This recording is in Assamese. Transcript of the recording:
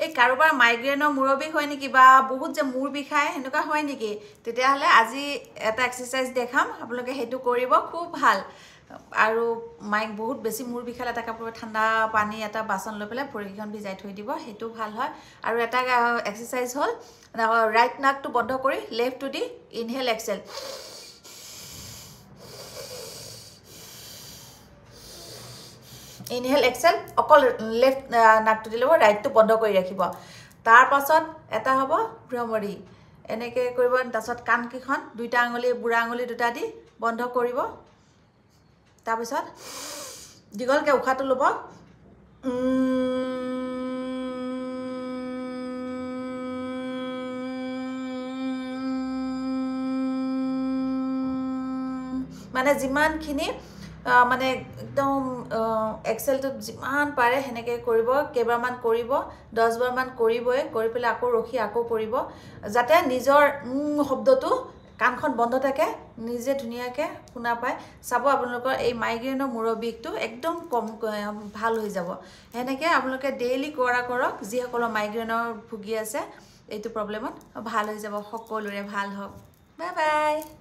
এই কাৰোবাৰ মাইগ্ৰেনৰ মূৰৰ বিষ হয় নেকি বা বহুত যে মূৰ বিষায় এনেকুৱা হয় নেকি তেতিয়াহ'লে আজি এটা এক্সাৰসাইজ দেখাম আপোনালোকে সেইটো কৰিব খুব ভাল আৰু মাইক বহুত বেছি মূৰ বিষালে এটা কাপোৰ ঠাণ্ডা পানী এটা বাচন লৈ পেলাই ভৰিখন ভিজাই থৈ দিব সেইটো ভাল হয় আৰু এটা এক্সাৰসাইজ হ'ল ৰাইট নাকটো বন্ধ কৰি লেফ্টটো দি ইনহেল এক্সেল ইনহেল এক্সেল অকল লেফ্ট নাকটো দি ল'ব ৰাইটটো বন্ধ কৰি ৰাখিব তাৰ পাছত এটা হ'ব ভ্ৰমৰী এনেকৈ কৰিব তাৰপাছত কাণকেইখন দুইটা আঙুলি বুঢ়া আঙুলি দুটা দি বন্ধ কৰিব তাৰপিছত দীঘলকৈ উশাহটো ল'ব মানে যিমানখিনি মানে একদম এক্সেলটো যিমান পাৰে সেনেকৈ কৰিব কেইবাৰমান কৰিব 10 বাৰমান কৰিবই কৰি পেলাই আকৌ ৰখি আকৌ কৰিব যাতে নিজৰ শব্দটো কাণখন বন্ধ থাকে নিজে ধুনীয়াকৈ শুনা পায় চাব আপোনালোকৰ এই মাইগ্ৰেনৰ মূৰৰ বিষটো একদম কম ভাল হৈ যাব সেনেকৈ আপোনালোকে ডেইলি কৰক যিসকলৰ মাইগ্ৰেনৰ ভুগি আছে এইটো প্ৰব্লেমত ভাল হৈ যাব সকলোৰে ভাল হওক বাই বাই